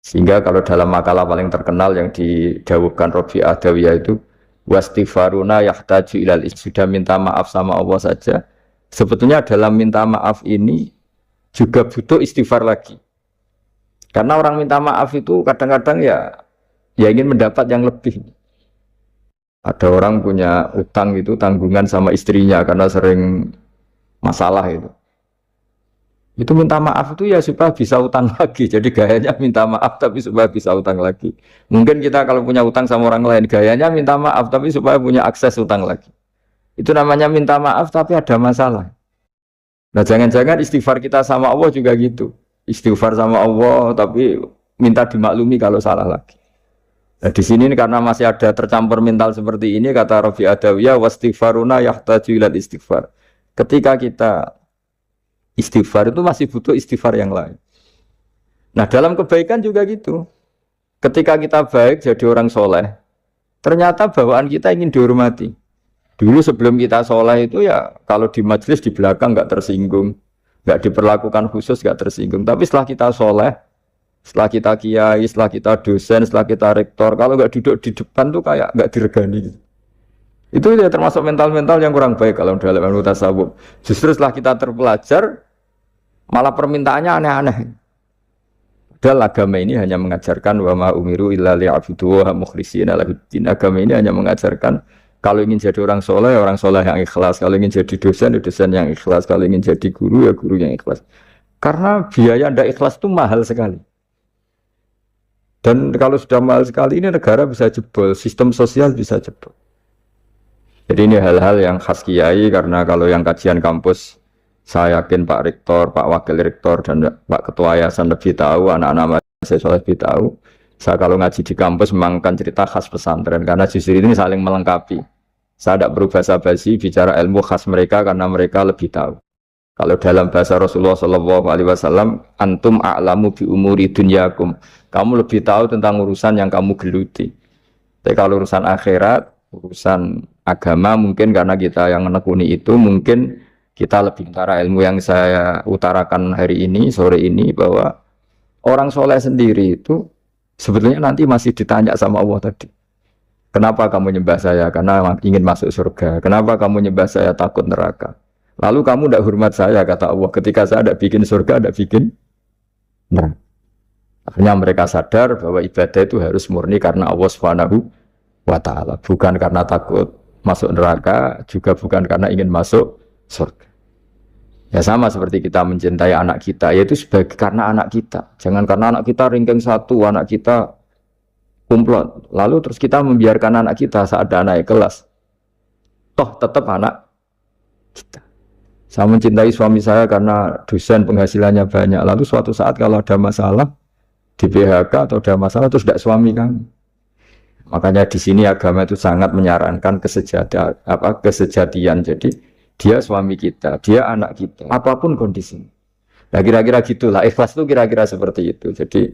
Sehingga kalau dalam makalah paling terkenal yang didawuhkan Rabi Adawiyah itu wastighfaruna yahtaju ilal sudah minta maaf sama Allah saja. Sebetulnya dalam minta maaf ini juga butuh istighfar lagi. Karena orang minta maaf itu kadang-kadang ya ingin mendapat yang lebih. Ada orang punya utang itu tanggungan sama istrinya karena sering masalah itu. Itu minta maaf itu ya supaya bisa utang lagi. Jadi gayanya minta maaf tapi supaya bisa utang lagi. Mungkin kita kalau punya utang sama orang lain gayanya minta maaf tapi supaya punya akses utang lagi. Itu namanya minta maaf tapi ada masalah. Nah jangan-jangan istighfar kita sama Allah juga gitu. Istighfar sama Allah tapi minta dimaklumi kalau salah lagi. Nah di sini karena masih ada tercampur mental seperti ini kata Rabi Adawiyah wastighfaruna yahtaju ilal istighfar. Ketika kita istighfar itu masih butuh istighfar yang lain. Nah dalam kebaikan juga gitu. Ketika kita baik jadi orang soleh, ternyata bawaan kita ingin dihormati. Dulu sebelum kita soleh itu ya kalau di majelis di belakang nggak tersinggung, nggak diperlakukan khusus nggak tersinggung. Tapi setelah kita soleh, setelah kita kiai, setelah kita dosen, setelah kita rektor, kalau nggak duduk di depan tuh kayak nggak diregani. Itu ya termasuk mental-mental yang kurang baik kalau dalam ilmu tasawuf. Justru setelah kita terpelajar, malah permintaannya aneh-aneh. Padahal agama ini hanya mengajarkan wa ma umiru illa liya'budu wa mukhlishina lahuddin. Agama ini hanya mengajarkan kalau ingin jadi orang soleh yang ikhlas. Kalau ingin jadi dosen, ya dosen yang ikhlas. Kalau ingin jadi guru, ya guru yang ikhlas. Karena biaya ndak ikhlas itu mahal sekali. Dan kalau sudah mahal sekali, ini negara bisa jebol. Sistem sosial bisa jebol. Jadi ini hal-hal yang khas kiai. Karena kalau yang kajian kampus, saya yakin Pak Rektor, Pak Wakil Rektor, dan Pak Ketua Yayasan lebih tahu. Anak-anak mahasiswa lebih tahu. Saya kalau ngaji di kampus memang kan cerita khas pesantren. Karena justru ini saling melengkapi. Saya tidak perlu basa-basi bicara ilmu khas mereka karena mereka lebih tahu. Kalau dalam bahasa Rasulullah SAW, antum a'lamu bi umuri dunyakum. Kamu lebih tahu tentang urusan yang kamu geluti. Tapi kalau urusan akhirat, urusan agama mungkin karena kita yang menekuni itu mungkin kita lebih utara ilmu yang saya utarakan hari ini, sore ini bahwa orang soleh sendiri itu sebetulnya nanti masih ditanya sama Allah tadi. Kenapa kamu nyembah saya? Karena ingin masuk surga. Kenapa kamu nyembah saya? Takut neraka. Lalu kamu tidak hormat saya, kata Allah. Ketika saya tidak bikin surga, tidak bikin neraka. Akhirnya mereka sadar bahwa ibadah itu harus murni karena Allah SWT. Bukan karena takut masuk neraka, juga bukan karena ingin masuk surga. Ya sama seperti kita mencintai anak kita, yaitu sebagai karena anak kita. Jangan karena anak kita ringkeng satu, anak kita kumplot. Lalu terus kita membiarkan anak kita saat ada anak kelas. Toh tetap anak kita. Saya mencintai suami saya karena dosen penghasilannya banyak. Lalu suatu saat kalau ada masalah di PHK atau ada masalah terus tidak suami kami. Makanya di sini agama itu sangat menyarankan kesejatian. Jadi dia suami kita, dia anak kita, apapun kondisinya. Nah kira-kira gitulah. Ikhlas itu kira-kira seperti itu. Jadi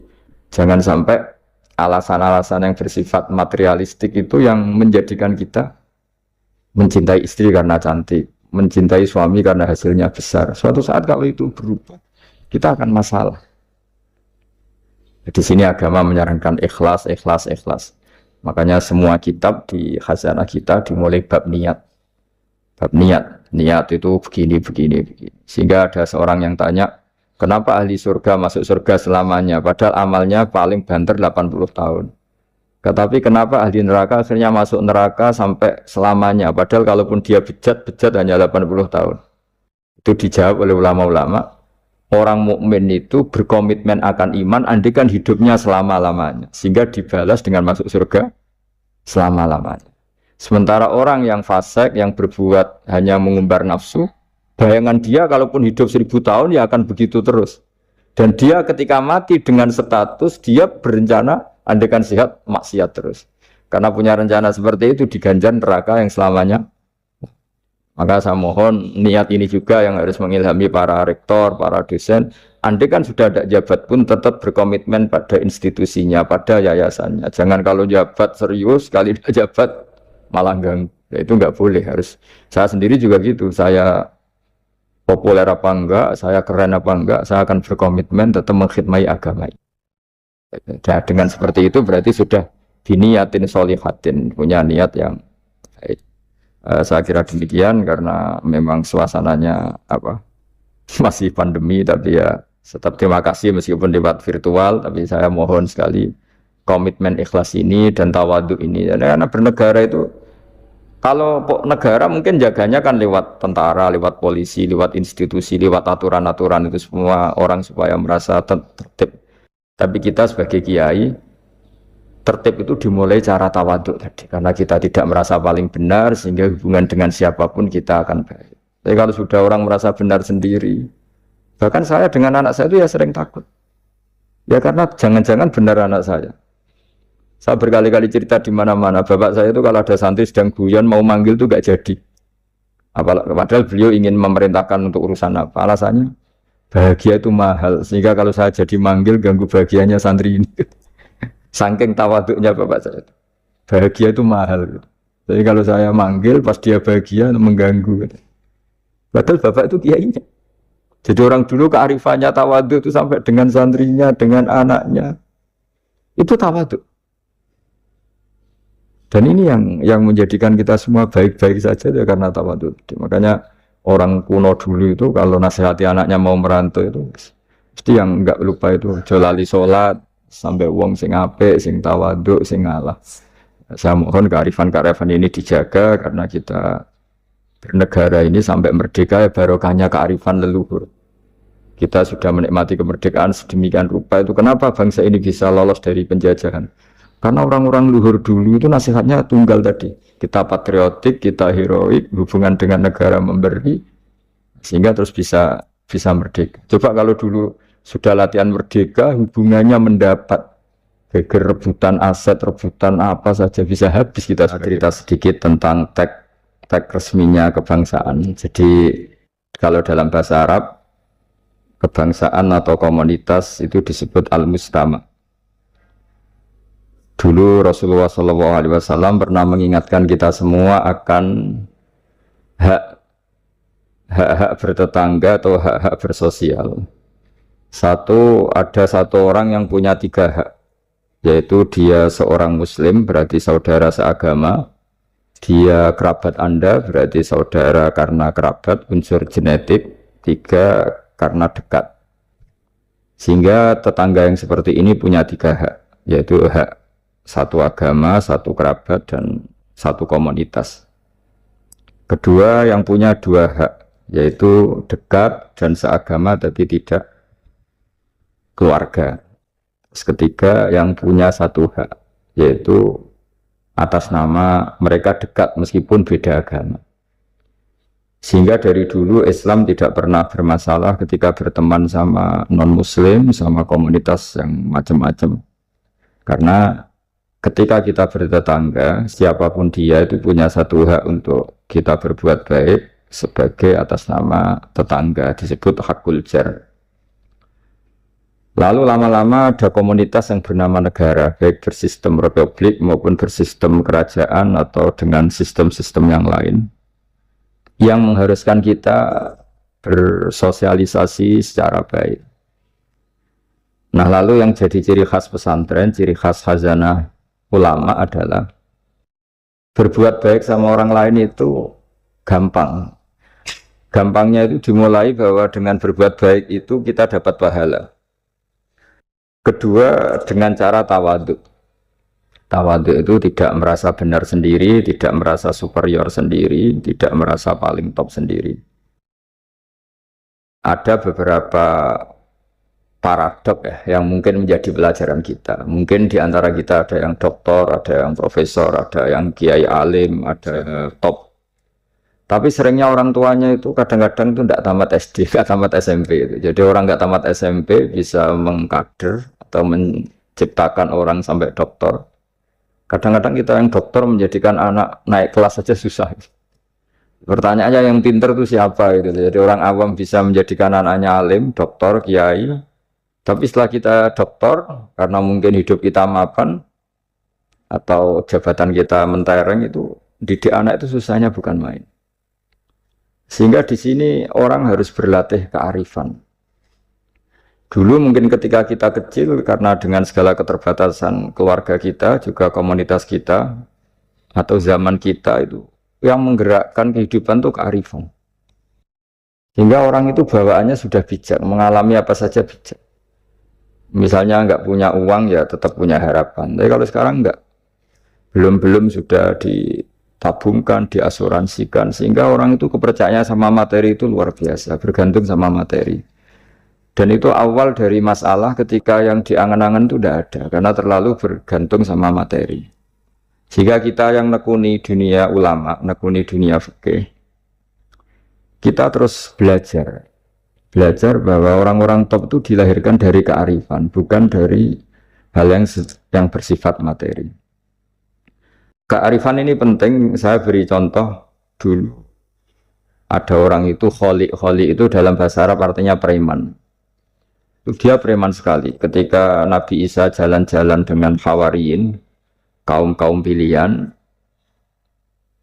jangan sampai alasan-alasan yang bersifat materialistik itu yang menjadikan kita mencintai istri karena cantik, mencintai suami karena hasilnya besar. Suatu saat kalau itu berubah, kita akan masalah. Di sini agama menyarankan ikhlas, ikhlas, ikhlas. Makanya semua kitab di khazanah kita dimulai bab niat. Bab niat, niat itu begini. Sehingga ada seorang yang tanya, kenapa ahli surga masuk surga selamanya? Padahal amalnya paling banter 80 tahun. Tetapi kenapa ahli neraka akhirnya masuk neraka sampai selamanya? Padahal kalaupun dia bejat hanya 80 tahun. Itu dijawab oleh ulama-ulama. Orang mukmin itu berkomitmen akan iman, andikan hidupnya selama-lamanya. Sehingga dibalas dengan masuk surga selama-lamanya. Sementara orang yang fasik, yang berbuat hanya mengumbar nafsu, bayangan dia kalaupun hidup 1000 tahun ya akan begitu terus. Dan dia ketika mati dengan status dia berencana andaikan sehat maksiat terus. Karena punya rencana seperti itu diganjar neraka yang selamanya. Maka saya mohon niat ini juga yang harus mengilhami para rektor, para dosen. Andaikan sudah ada jabat pun tetap berkomitmen pada institusinya, pada yayasannya. Jangan kalau jabat serius, kali jabat malah ganggu. Ya, itu nggak boleh. Harus. Saya sendiri juga gitu. Saya populer apa enggak, saya keren apa enggak, saya akan berkomitmen tetap mengkhidmati agama. Nah, dengan seperti itu berarti sudah biniyatin solihatin, punya niat yang baik. Saya kira demikian karena memang suasananya apa masih pandemi, tapi ya tetap terima kasih meskipun lewat virtual, tapi saya mohon sekali komitmen ikhlas ini dan tawadhu ini. Karena bernegara itu kalau negara mungkin jaganya kan lewat tentara, lewat polisi, lewat institusi, lewat aturan-aturan itu semua orang supaya merasa tertib. Tapi kita sebagai kiai, tertib itu dimulai cara tawaduk tadi. Karena kita tidak merasa paling benar, sehingga hubungan dengan siapapun kita akan baik. Tapi kalau sudah orang merasa benar sendiri, bahkan saya dengan anak saya itu ya sering takut. Ya karena jangan-jangan benar anak saya. Saya berkali-kali cerita di mana-mana, bapak saya itu kalau ada santri sedang guyon mau manggil itu gak jadi. Padahal beliau ingin memerintahkan untuk urusan apa? Alasannya bahagia itu mahal, sehingga kalau saya jadi manggil ganggu bahagianya santri ini. Saking tawaduknya bapak saya. Bahagia itu mahal. Jadi kalau saya manggil pas dia bahagia mengganggu. Padahal bapak itu kiainya. Jadi orang dulu kearifannya tawaduk itu sampai dengan santrinya, dengan anaknya. Itu tawaduk. Dan ini yang menjadikan kita semua baik-baik saja ya karena tawadhu. Makanya orang kuno dulu itu kalau nasihati anaknya mau merantau itu mesti yang enggak lupa itu jolali sholat sampai wong sing apik, sing tawadhu, sing ngalah. Saya mohon kearifan ini dijaga karena kita bernegara ini sampai merdeka ya barokahnya kearifan leluhur. Kita sudah menikmati kemerdekaan sedemikian rupa itu kenapa bangsa ini bisa lolos dari penjajahan? Karena orang-orang luhur dulu itu nasihatnya tunggal tadi. Kita patriotik, kita heroik, hubungan dengan negara memberi, sehingga terus bisa merdeka. Coba kalau dulu sudah latihan merdeka, hubungannya mendapat geger rebutan aset, rebutan apa saja bisa habis. Kita cerita sedikit tentang tag resminya kebangsaan. Jadi kalau dalam bahasa Arab, kebangsaan atau komunitas itu disebut al-mustama. Dulu Rasulullah SAW pernah mengingatkan kita semua akan hak bertetangga atau hak bersosial. Ada satu orang yang punya 3 hak, yaitu dia seorang muslim, berarti saudara seagama. Dia kerabat Anda, berarti saudara karena kerabat, unsur genetik. 3, karena dekat. Sehingga tetangga yang seperti ini punya 3 hak, yaitu hak satu agama, satu kerabat, dan satu komunitas. Kedua yang punya 2 hak, yaitu dekat dan seagama tapi tidak keluarga. Ketiga yang punya 1 hak, yaitu atas nama mereka dekat meskipun beda agama. Sehingga dari dulu Islam tidak pernah bermasalah ketika berteman sama non-muslim, sama komunitas yang macam-macam. Karena ketika kita bertetangga, siapapun dia itu punya 1 hak untuk kita berbuat baik sebagai atas nama tetangga, disebut hakul jar. Lalu lama-lama ada komunitas yang bernama negara, baik bersistem republik maupun bersistem kerajaan atau dengan sistem-sistem yang lain, yang mengharuskan kita bersosialisasi secara baik. Nah lalu yang jadi ciri khas pesantren, ciri khas khazanah ulama adalah berbuat baik sama orang lain itu gampang. Gampangnya itu dimulai bahwa dengan berbuat baik itu kita dapat pahala. Kedua dengan cara tawaduk. Tawaduk itu tidak merasa benar sendiri, tidak merasa superior sendiri, tidak merasa paling top sendiri. Ada beberapa paradok ya, yang mungkin menjadi pelajaran kita. Mungkin di antara kita ada yang doktor, ada yang profesor, ada yang kiai alim, ada top. Tapi seringnya orang tuanya itu kadang-kadang itu tidak tamat SD, tidak tamat SMP. Itu. Jadi orang nggak tamat SMP bisa mengkader atau menciptakan orang sampai doktor. Kadang-kadang kita yang dokter menjadikan anak naik kelas saja susah. Pertanyaannya yang pinter itu siapa gitu. Jadi orang awam bisa menjadikan anaknya alim, dokter, kiai. Tapi setelah kita dokter, karena mungkin hidup kita mapan atau jabatan kita mentereng itu, didik anak itu susahnya bukan main. Sehingga di sini orang harus berlatih kearifan. Dulu mungkin ketika kita kecil, karena dengan segala keterbatasan keluarga kita, juga komunitas kita, atau zaman kita itu, yang menggerakkan kehidupan itu kearifan. Sehingga orang itu bawaannya sudah bijak, mengalami apa saja bijak. Misalnya nggak punya uang, ya tetap punya harapan. Tapi kalau sekarang nggak, belum sudah ditabungkan, diasuransikan, sehingga orang itu kepercayaannya sama materi itu luar biasa, bergantung sama materi. Dan itu awal dari masalah ketika yang diangan-angan itu tidak ada, karena terlalu bergantung sama materi. Jika kita yang nekuni dunia ulama, nekuni dunia fikih, kita terus belajar bahwa orang-orang top itu dilahirkan dari kearifan, bukan dari hal yang bersifat materi. Kearifan ini penting. Saya beri contoh dulu. Ada orang itu kholi itu dalam bahasa Arab artinya preman. Dia preman sekali. Ketika Nabi Isa jalan-jalan dengan Hawariyin, kaum-kaum pilihan,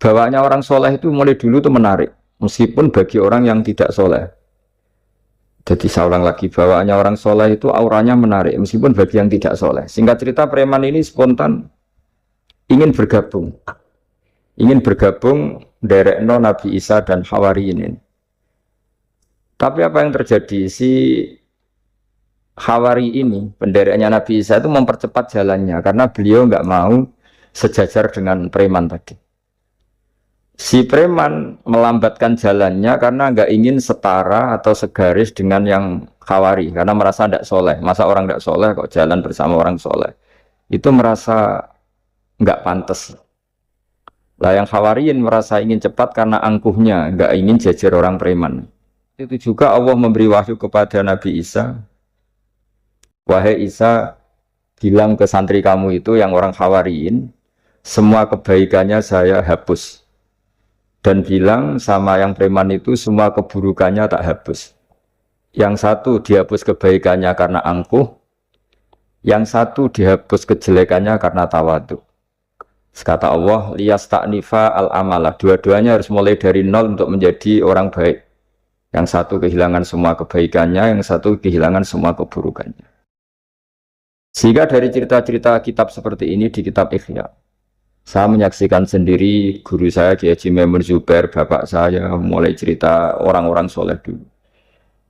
bawaannya orang soleh itu mulai dulu itu menarik, meskipun bagi orang yang tidak soleh. Jadi saya ulang lagi, bawaannya orang soleh itu auranya menarik, meskipun bagi yang tidak soleh. Singkat cerita, preman ini spontan ingin bergabung derekno Nabi Isa dan Hawariyin ini. Tapi apa yang terjadi? Si Hawari ini, pendereknya Nabi Isa itu mempercepat jalannya karena beliau nggak mau sejajar dengan preman tadi. Si preman melambatkan jalannya karena nggak ingin setara atau segaris dengan yang Hawari, karena merasa tidak soleh. Masa orang tidak soleh kok jalan bersama orang soleh? Itu merasa nggak pantas. Lah yang Hawariin merasa ingin cepat karena angkuhnya, nggak ingin jajar orang preman. Itu juga Allah memberi wahyu kepada Nabi Isa. Wahai Isa, bilang ke santri kamu itu yang orang Hawariin, semua kebaikannya saya hapus. Dan bilang sama yang preman itu, semua keburukannya tak hapus. Yang satu dihapus kebaikannya karena angkuh, yang satu dihapus kejelekannya karena tawadu. Kata Allah, liyas ta'nifa al-amalah. Dua-duanya harus mulai dari nol untuk menjadi orang baik. Yang satu kehilangan semua kebaikannya, yang satu kehilangan semua keburukannya. Sehingga dari cerita-cerita kitab seperti ini di kitab Ihya, saya menyaksikan sendiri guru saya Kiai Haji Maimun Zubair, bapak saya mulai cerita orang-orang soleh dulu.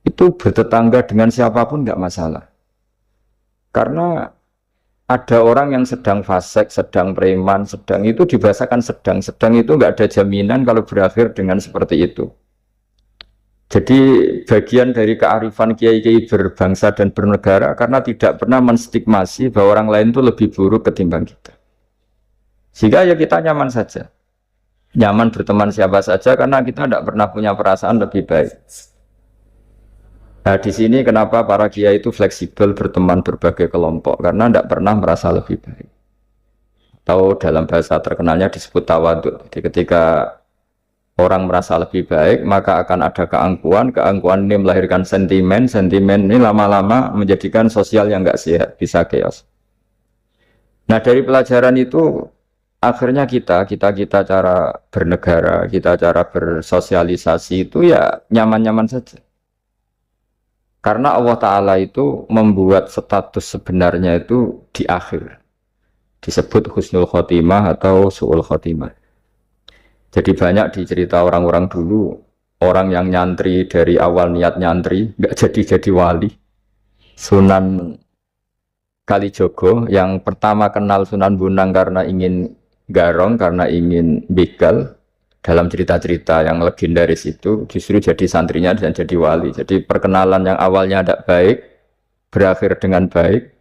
Itu bertetangga dengan siapapun nggak masalah. Karena ada orang yang sedang fasik, sedang preman, sedang itu dibahasakan sedang itu nggak ada jaminan kalau berakhir dengan seperti itu. Jadi bagian dari kearifan kiai-kiai berbangsa dan bernegara karena tidak pernah menstigmasi bahwa orang lain itu lebih buruk ketimbang kita. Sehingga ya kita nyaman saja. Nyaman berteman siapa saja karena kita tidak pernah punya perasaan lebih baik. Nah di sini kenapa para kiai itu fleksibel berteman berbagai kelompok, karena tidak pernah merasa lebih baik. Atau dalam bahasa terkenalnya disebut tawadhu. Jadi ketika orang merasa lebih baik, maka akan ada keangkuhan ini melahirkan sentimen ini lama-lama menjadikan sosial yang nggak sehat, bisa chaos. Nah dari pelajaran itu, akhirnya kita cara bernegara, kita cara bersosialisasi itu ya nyaman-nyaman saja. Karena Allah Ta'ala itu membuat status sebenarnya itu di akhir. Disebut husnul khotimah atau su'ul khotimah. Jadi banyak dicerita orang-orang dulu, orang yang nyantri dari awal niat nyantri, nggak jadi wali. Sunan Kalijogo yang pertama kenal Sunan Bonang karena ingin garong, karena ingin begal. Dalam cerita-cerita yang legendaris itu justru jadi santrinya dan jadi wali. Jadi perkenalan yang awalnya tidak baik, berakhir dengan baik.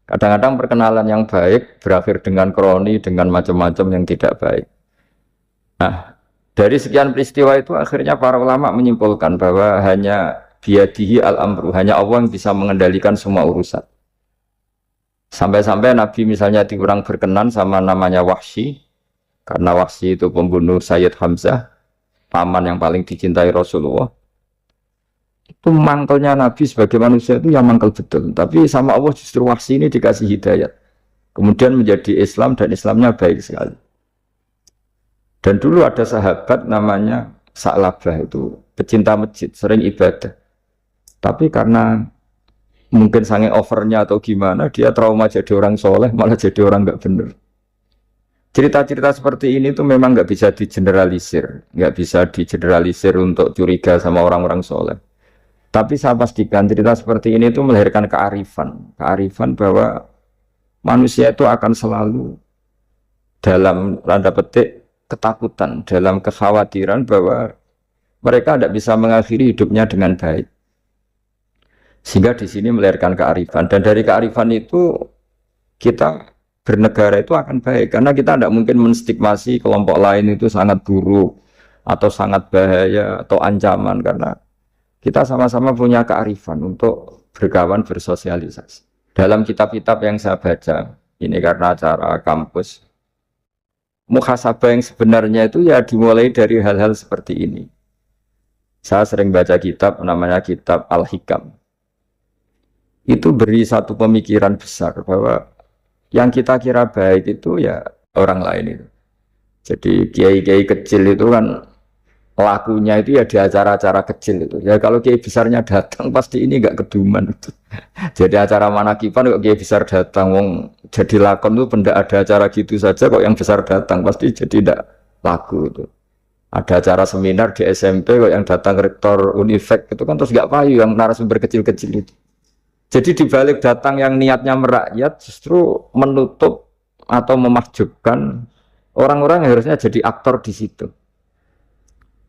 Kadang-kadang perkenalan yang baik berakhir dengan kroni, dengan macam-macam yang tidak baik. Nah, dari sekian peristiwa itu akhirnya para ulama menyimpulkan bahwa hanya biyadihi al-amru, hanya Allah yang bisa mengendalikan semua urusan. Sampai-sampai Nabi misalnya dikurang berkenan sama namanya Wahsy, karena Wahsy itu pembunuh Sayyid Hamzah, paman yang paling dicintai Rasulullah. Itu mangkelnya Nabi sebagai manusia itu yang mangkel betul. Tapi sama Allah justru Wahsy ini dikasih hidayat. Kemudian menjadi Islam dan Islamnya baik sekali. Dan dulu ada sahabat namanya Sa'labah, itu pecinta masjid, sering ibadah. Tapi karena mungkin sange overnya atau gimana, dia trauma jadi orang soleh, malah jadi orang nggak bener. Cerita-cerita seperti ini tuh memang nggak bisa digeneralisir, nggak bisa digeneralisir untuk curiga sama orang-orang soleh. Tapi saya pastikan cerita seperti ini tuh melahirkan kearifan bahwa manusia itu akan selalu dalam tanda petik ketakutan, dalam kekhawatiran bahwa mereka tidak bisa mengakhiri hidupnya dengan baik. Sehingga di sini melahirkan kearifan, dan dari kearifan itu kita bernegara itu akan baik, karena kita tidak mungkin menstigmasi kelompok lain itu sangat buruk atau sangat bahaya atau ancaman, karena kita sama-sama punya kearifan untuk berkawan bersosialisasi. Dalam kitab-kitab yang saya baca, ini karena acara kampus, muhasabah yang sebenarnya itu ya dimulai dari hal-hal seperti ini. Saya sering baca kitab namanya kitab Al-Hikam. Itu beri satu pemikiran besar bahwa yang kita kira baik itu ya orang lain itu. Jadi kiai-kiai kecil itu kan lakunya itu ya di acara-acara kecil itu. Ya kalau kiai besarnya datang pasti ini enggak keduman itu. Jadi acara manakipan kok kiai besar datang, wong jadi lakon itu benda ada acara gitu saja kok yang besar datang pasti jadi tidak laku itu. Ada acara seminar di SMP kok yang datang rektor Unifek itu kan terus enggak payu yang narasumber kecil-kecil itu. Jadi dibalik datang yang niatnya merakyat justru menutup atau memahjubkan orang-orang yang harusnya jadi aktor di situ.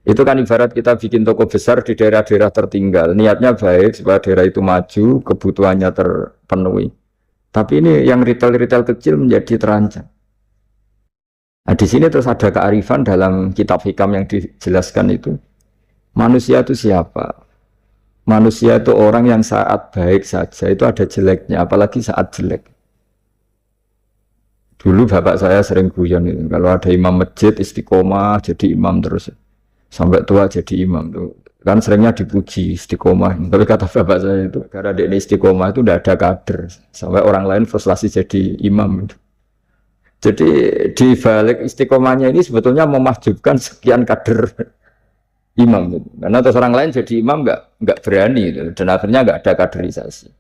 Itu kan ibarat kita bikin toko besar di daerah-daerah tertinggal. Niatnya baik supaya daerah itu maju, kebutuhannya terpenuhi. Tapi ini yang retail-retail kecil menjadi terancam. Nah di sini terus ada kearifan dalam kitab hikam yang dijelaskan itu. Manusia itu siapa? Manusia itu orang yang saat baik saja itu ada jeleknya, apalagi saat jelek. Dulu bapak saya sering guyon itu, kalau ada imam masjid istiqomah jadi imam terus, sampai tua jadi imam tuh. Kan seringnya dipuji istiqomah. Tapi kata bapak saya itu, karena dia istiqomah itu tidak ada kader, sampai orang lain frustasi jadi imam. Jadi di balik istiqomahnya ini sebetulnya memahjubkan sekian kader imam gitu. Karena terus orang lain jadi imam nggak berani gitu. Dan akhirnya nggak ada kaderisasi.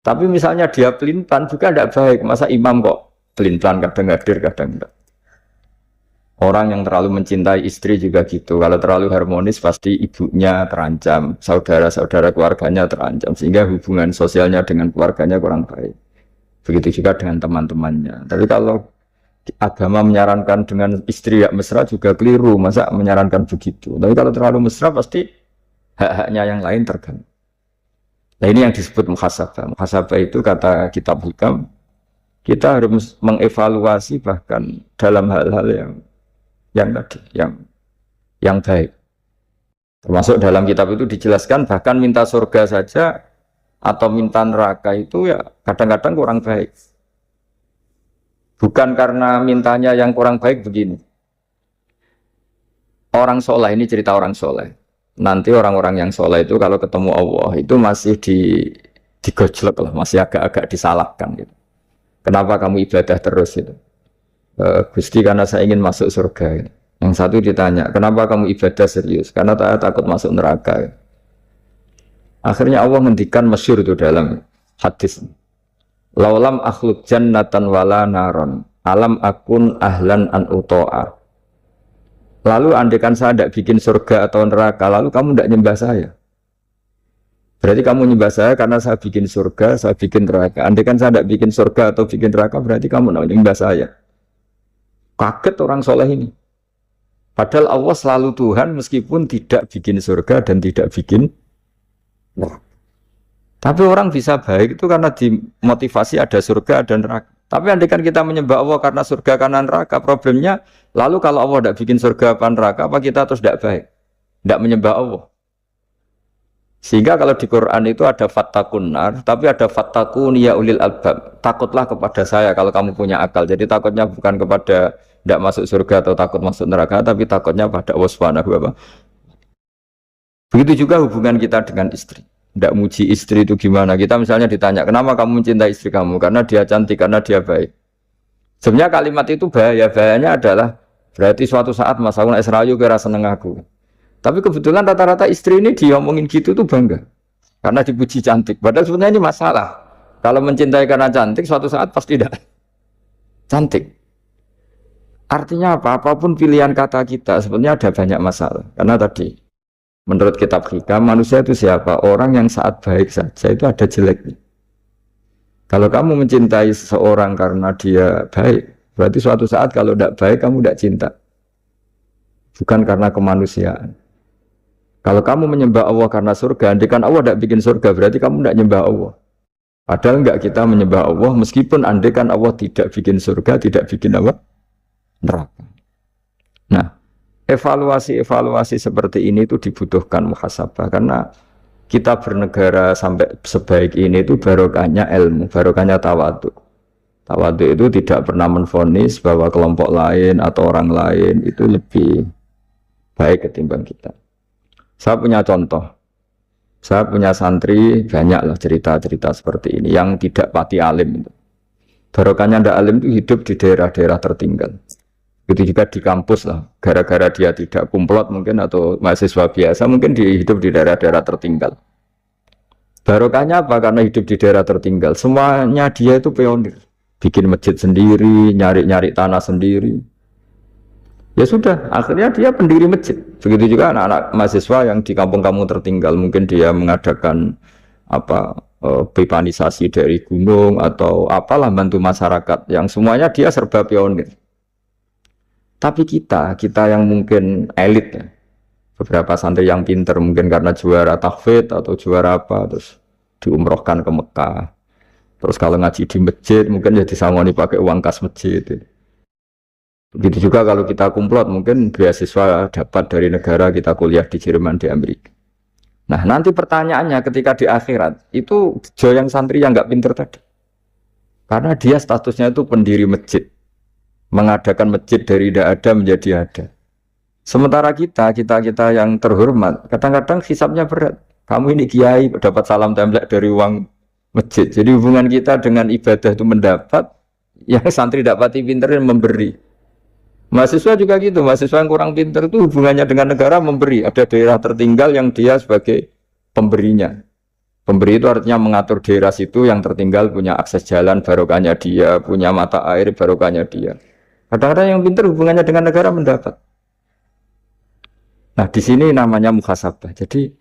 Tapi misalnya dia pelintan juga tidak baik. Masa imam kok pelintan kadang hadir kadang enggak. Orang yang terlalu mencintai istri juga gitu. Kalau terlalu harmonis pasti ibunya terancam, saudara-saudara keluarganya terancam, sehingga hubungan sosialnya dengan keluarganya kurang baik. Begitu juga dengan teman-temannya. Tapi kalau agama menyarankan dengan istri yang mesra juga keliru, masa menyarankan begitu. Tapi kalau terlalu mesra pasti hak-haknya yang lain terganggu. Nah ini yang disebut muhasabah. Muhasabah itu kata kitab hikam, kita harus mengevaluasi bahkan dalam hal-hal yang baik. Termasuk dalam kitab itu dijelaskan bahkan minta surga saja atau minta neraka itu ya kadang-kadang kurang baik. Bukan karena mintanya yang kurang baik begini. Orang soleh, ini cerita orang soleh. Nanti orang-orang yang soleh itu kalau ketemu Allah itu masih digojlok lah, masih agak-agak disalahkan gitu. Kenapa kamu ibadah terus itu? Gusti karena saya ingin masuk surga gitu. Yang satu ditanya, kenapa kamu ibadah serius? Karena saya takut masuk neraka gitu. Akhirnya Allah ngendikan masyhur itu dalam hadis. Laulam akhluk jannatan wala naron alam akun ahlan an uto'a. Lalu andaikan saya tidak bikin surga atau neraka, lalu kamu tidak nyembah saya. Berarti kamu nyembah saya karena saya bikin surga, saya bikin neraka. Andaikan saya tidak bikin surga atau bikin neraka, berarti kamu tidak nyembah saya. Kaget orang soleh ini. Padahal Allah selalu Tuhan meskipun tidak bikin surga dan tidak bikin neraka. Tapi orang bisa baik itu karena dimotivasi ada surga dan neraka. Tapi andaikan kita menyembah Allah karena surga karena neraka, problemnya lalu kalau Allah tidak bikin surga apa neraka, apa kita terus tidak baik? Tidak menyembah Allah. Sehingga kalau di Quran itu ada fattakun nar, tapi ada fattakun ya ulil albab. Takutlah kepada saya kalau kamu punya akal. Jadi takutnya bukan kepada tidak masuk surga atau takut masuk neraka, tapi takutnya pada Allah Subhanahu wa ta'ala. Begitu juga hubungan kita dengan istri. Tidak muji istri itu gimana? Kita misalnya ditanya, kenapa kamu mencintai istri kamu? Karena dia cantik, karena dia baik. Sebenarnya kalimat itu bahaya. Bahayanya adalah berarti suatu saat Mas Aun Esrayu kira seneng aku. Tapi kebetulan rata-rata istri ini diomongin gitu tuh bangga. karena dipuji cantik. Padahal sebenarnya ini masalah. Kalau mencintai karena cantik, suatu saat pasti tidak cantik. Artinya apa? Apapun pilihan kata kita, sebenarnya ada banyak masalah. Karena tadi, menurut kitab hikam, manusia itu siapa? Orang yang saat baik saja itu ada jeleknya. Kalau kamu mencintai seseorang karena dia baik, berarti suatu saat kalau tidak baik, kamu tidak cinta. Bukan karena kemanusiaan. Kalau kamu menyembah Allah karena surga, andikan Allah tidak bikin surga, berarti kamu tidak menyembah Allah. Padahal enggak, kita menyembah Allah meskipun andikan Allah tidak bikin surga, tidak bikin apa? Neraka. Nah, evaluasi seperti ini itu dibutuhkan muhasabah, karena kita bernegara sampai sebaik ini itu barokahnya ilmu, barokahnya tawadhu. Tawadhu itu tidak pernah menvonis bahwa kelompok lain atau orang lain itu lebih baik ketimbang kita. Saya punya contoh. Saya punya santri, banyaklah cerita-cerita seperti ini yang tidak pati alim itu. Barokahnya ndak alim itu hidup di daerah-daerah tertinggal. Itu juga di kampus lah, gara-gara dia tidak kumplot mungkin atau mahasiswa biasa mungkin hidup di daerah-daerah tertinggal. Barokahnya apa? Karena hidup di daerah tertinggal, semuanya dia itu pionir, bikin masjid sendiri, nyari-nyari tanah sendiri. Ya sudah, akhirnya dia pendiri masjid. Begitu juga anak-anak mahasiswa yang di kampung-kampung tertinggal, mungkin dia mengadakan pipanisasi dari gunung atau apalah, bantu masyarakat, yang semuanya dia serba pionir. Tapi kita yang mungkin elit ya, beberapa santri yang pinter mungkin karena juara tahfidz atau juara apa, terus diumrohkan ke Mekah. Terus kalau ngaji di masjid mungkin ya disangoni pakai uang kas masjid. Begitu juga kalau kita kumplot mungkin beasiswa dapat dari negara, kita kuliah di Jerman, di Amerika. Nah nanti pertanyaannya ketika di akhirat itu yang santri yang nggak pinter tadi, karena dia statusnya itu pendiri masjid, mengadakan masjid dari tidak ada menjadi ada. Sementara kita yang terhormat kadang-kadang hisabnya berat. Kamu ini kiai dapat salam template dari uang masjid. Jadi hubungan kita dengan ibadah itu mendapat, yang santri dapati pinter memberi. Mahasiswa juga gitu, mahasiswa yang kurang pinter itu hubungannya dengan negara memberi. Ada daerah tertinggal yang dia sebagai pemberinya. Pemberi itu artinya mengatur daerah situ yang tertinggal punya akses jalan, barokahnya dia, punya mata air, barokahnya dia. Kadang-kadang yang pinter hubungannya dengan negara mendapat. Nah di sini namanya muhasabah. Jadi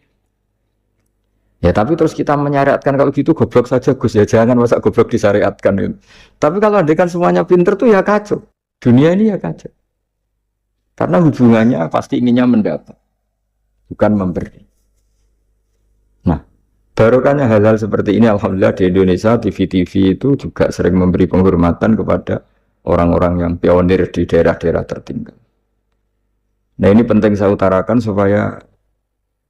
ya tapi terus kita menyariatkan kalau gitu goblok saja Gus, ya jangan masa goblok disyariatkan gitu. Tapi kalau andekan semuanya pinter tuh ya kacau. Dunia ini ya kacau. Karena hubungannya pasti inginnya mendapat, bukan memberi. Nah, barokahnya hal-hal seperti ini alhamdulillah di Indonesia, TV-TV itu juga sering memberi penghormatan kepada orang-orang yang pionir di daerah-daerah tertinggal. Nah ini penting saya utarakan supaya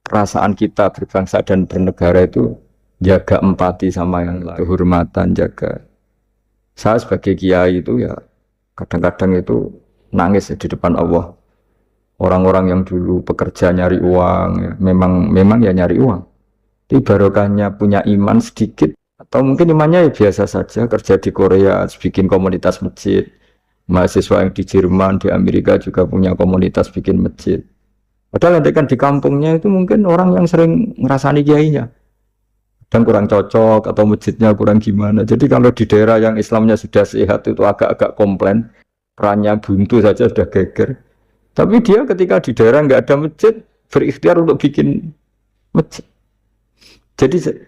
perasaan kita berbangsa dan bernegara itu jaga empati sama yang lain, kehormatan, jaga. Saya sebagai kiai itu ya kadang-kadang itu nangis ya di depan Allah. Orang-orang yang dulu pekerja nyari uang, ya, memang ya nyari uang. Tapi barokahnya punya iman sedikit, atau mungkin imannya ya biasa saja, kerja di Korea, bikin komunitas masjid. Mahasiswa yang di Jerman, di Amerika juga punya komunitas bikin masjid. Padahal nanti kan di kampungnya itu mungkin orang yang sering ngerasani kiainya. Dan kurang cocok atau masjidnya kurang gimana. Jadi kalau di daerah yang Islamnya sudah sehat itu agak-agak komplain, perannya buntu saja sudah geger. Tapi dia ketika di daerah nggak ada masjid berikhtiar untuk bikin masjid. Jadi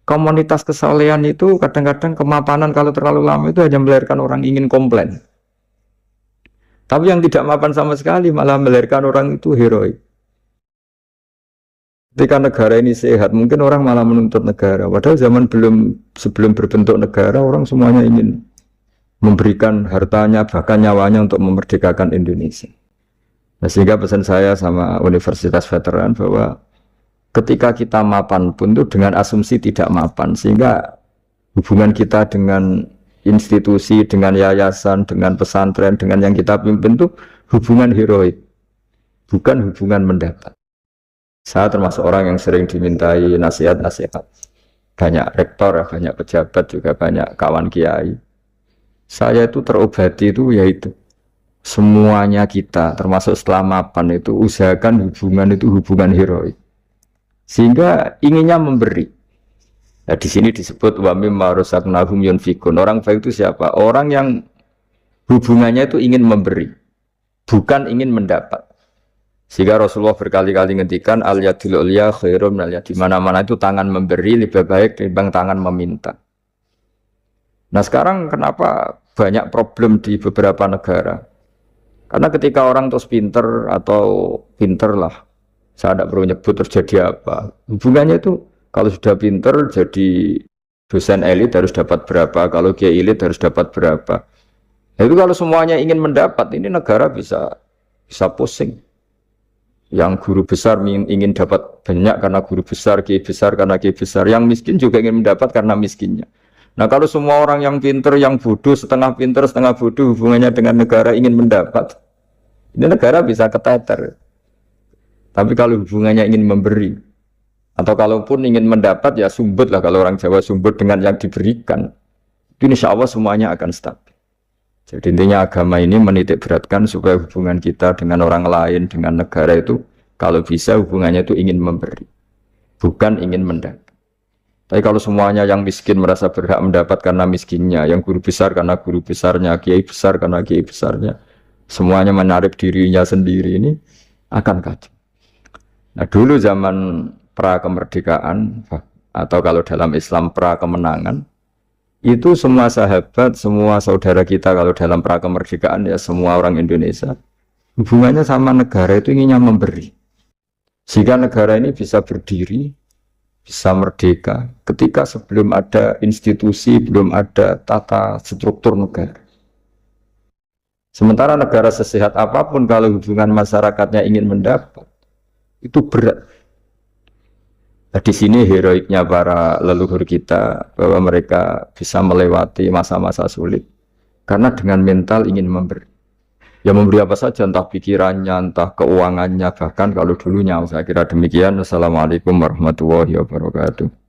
komunitas kesolehan itu kadang-kadang kemapanan kalau terlalu lama itu hanya melahirkan orang ingin komplain. Tapi yang tidak mapan sama sekali malah melahirkan orang itu heroik. Ketika negara ini sehat, mungkin orang malah menuntut negara. Padahal sebelum berbentuk negara, orang semuanya ingin memberikan hartanya, bahkan nyawanya untuk memerdekakan Indonesia. Nah, sehingga pesan saya sama Universitas Veteran bahwa ketika kita mapan pun itu dengan asumsi tidak mapan, sehingga hubungan kita dengan institusi, dengan yayasan, dengan pesantren, dengan yang kita pimpin itu hubungan heroik, bukan hubungan mendapat. Saya termasuk orang yang sering dimintai nasihat-nasihat. Banyak rektor, banyak pejabat, juga banyak kawan kiai. Saya itu terobati itu yaitu semuanya kita, termasuk setelah mapan itu usahakan hubungan itu hubungan heroik. Sehingga inginnya memberi. Nah, di sini disebut wa mimma razaqnahum yunfikun. Orang baik itu siapa? Orang yang hubungannya itu ingin memberi, bukan ingin mendapat. Sehingga Rasulullah berkali-kali ngendikan al yadul ulya khairum minal yad. Di mana-mana itu tangan memberi lebih baik dibanding tangan meminta. Nah, sekarang kenapa banyak problem di beberapa negara? Karena ketika orang terus pinter atau pinter lah, saya tidak perlu nyebut terjadi apa. Hubungannya itu kalau sudah pinter jadi dosen elit harus dapat berapa, kalau kiai elit harus dapat berapa. Nah, itu kalau semuanya ingin mendapat, ini negara bisa pusing. Yang guru besar ingin dapat banyak karena guru besar, kiai besar karena kiai besar. Yang miskin juga ingin mendapat karena miskinnya. Nah, kalau semua orang yang pinter, yang bodoh, setengah pinter, setengah bodoh hubungannya dengan negara ingin mendapat, ini negara bisa keteter. Tapi kalau hubungannya ingin memberi, atau kalaupun ingin mendapat, ya sumbut lah, kalau orang Jawa sumbut dengan yang diberikan, itu insya Allah semuanya akan stabil. Jadi intinya agama ini menitik beratkan supaya hubungan kita dengan orang lain, dengan negara itu, kalau bisa hubungannya itu ingin memberi, bukan ingin mendapat. Tapi kalau semuanya yang miskin merasa berhak mendapat karena miskinnya, yang guru besar karena guru besarnya, kiai besar karena kiai besarnya, semuanya menarik dirinya sendiri, ini akan kacau. Nah, dulu zaman pra kemerdekaan, atau kalau dalam Islam pra kemenangan, itu semua sahabat, semua saudara kita kalau dalam pra kemerdekaan, ya semua orang Indonesia, hubungannya sama negara itu inginnya memberi. Sehingga negara ini bisa berdiri, bisa merdeka ketika sebelum ada institusi, belum ada tata struktur negara. Sementara negara sesehat apapun kalau hubungan masyarakatnya ingin mendapat, itu berat. Nah, di sini heroiknya para leluhur kita bahwa mereka bisa melewati masa-masa sulit karena dengan mental ingin memberi. Ya memberi apa saja, entah pikirannya, entah keuangannya, bahkan kalau dulu nyawa. Saya kira demikian. Assalamualaikum warahmatullahi wabarakatuh.